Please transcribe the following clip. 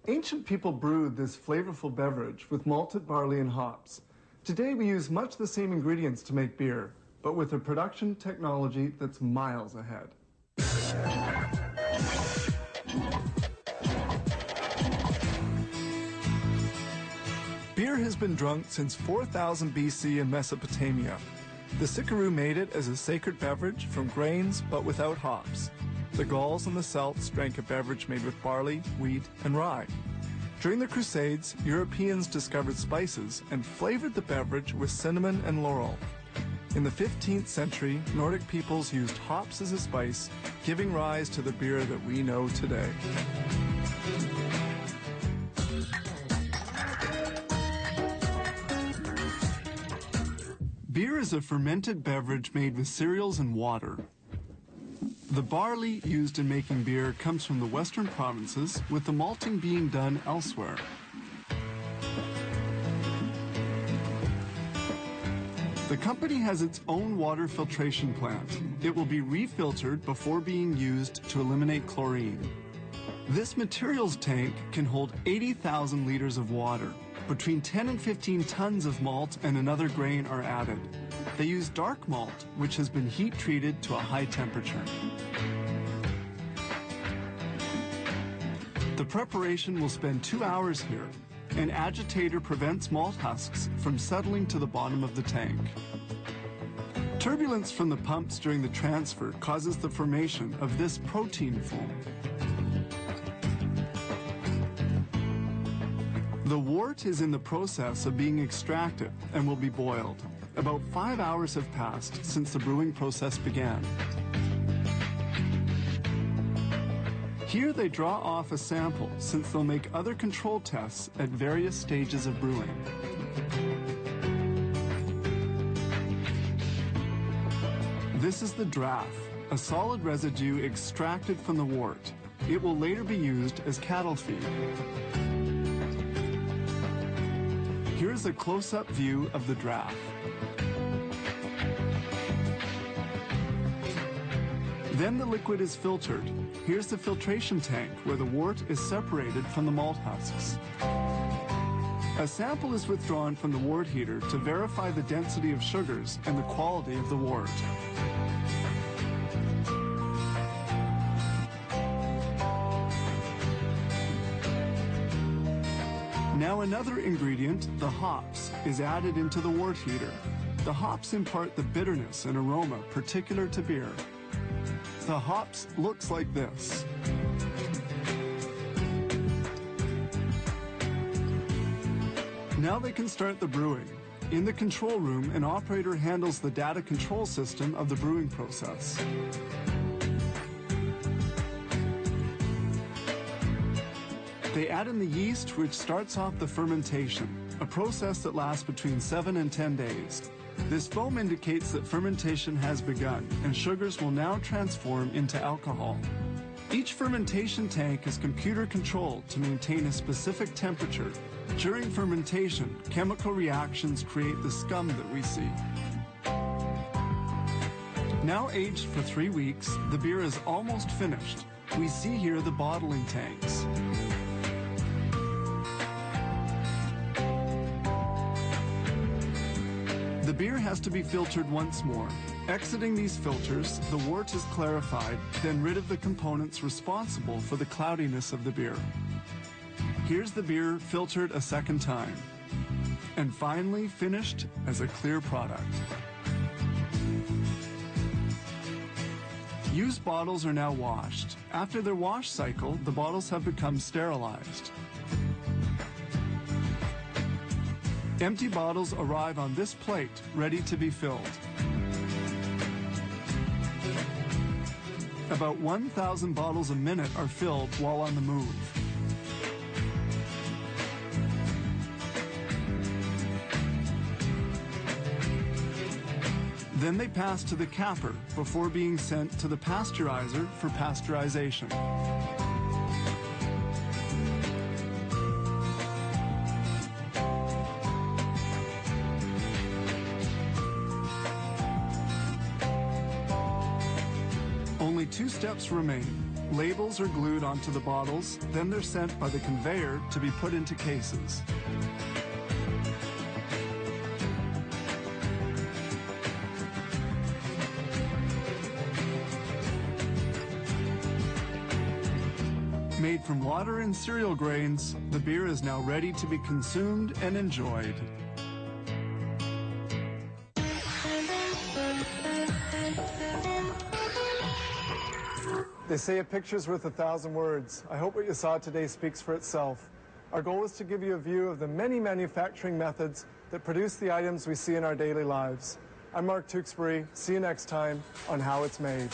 Ancient people brewed this flavorful beverage with malted barley and hops. Today we use much the same ingredients to make beer, but with a production technology that's miles ahead. Beer has been drunk since 4000 BC in Mesopotamia. The Sicaru made it as a sacred beverage from grains but without hops. The Gauls and the Celts drank a beverage made with barley, wheat, and rye. During the Crusades, Europeans discovered spices and flavored the beverage with cinnamon and laurel. In the 15th century, Nordic peoples used hops as a spice, giving rise to the beer that we know today. Beer is a fermented beverage made with cereals and water. The barley used in making beer comes from the western provinces, with the malting being done elsewhere. The company has its own water filtration plant. It will be refiltered before being used to eliminate chlorine. This materials tank can hold 80,000 liters of water. Between 10 and 15 tons of malt and another grain are added. They use dark malt, which has been heat treated to a high temperature. The preparation will spend 2 hours here. An agitator prevents malt husks from settling to the bottom of the tank. Turbulence from the pumps during the transfer causes the formation of this protein foam. The wort is in the process of being extracted and will be boiled. About 5 hours have passed since the brewing process began. Here they draw off a sample since they'll make other control tests at various stages of brewing. This is the draff, a solid residue extracted from the wort. It will later be used as cattle feed. Here's a close-up view of the draff. Then the liquid is filtered. Here's the filtration tank where the wort is separated from the malt husks. A sample is withdrawn from the wort heater to verify the density of sugars and the quality of the wort. Now another ingredient, the hops, is added into the wort heater. The hops impart the bitterness and aroma particular to beer. The hops looks like this. Now they can start the brewing. In the control room, an operator handles the data control system of the brewing process. They add in the yeast, which starts off the fermentation, a process that lasts between 7 and 10 days. This foam indicates that fermentation has begun, and sugars will now transform into alcohol. Each fermentation tank is computer controlled to maintain a specific temperature. During fermentation, chemical reactions create the scum that we see. Now aged for 3 weeks, the beer is almost finished. We see here the bottling tanks. The beer has to be filtered once more. Exiting these filters, the wort is clarified, then rid of the components responsible for the cloudiness of the beer. Here's the beer filtered a second time, and finally finished as a clear product. Used bottles are now washed. After their wash cycle, the bottles have become sterilized. Empty bottles arrive on this plate, ready to be filled. About 1,000 bottles a minute are filled while on the move. Then they pass to the capper before being sent to the pasteurizer for pasteurization. Only 2 steps remain. Labels are glued onto the bottles, then they're sent by the conveyor to be put into cases. Made from water and cereal grains, the beer is now ready to be consumed and enjoyed. They say a picture's worth 1,000 words. I hope what you saw today speaks for itself. Our goal is to give you a view of the many manufacturing methods that produce the items we see in our daily lives. I'm Mark Tewksbury. See you next time on How It's Made.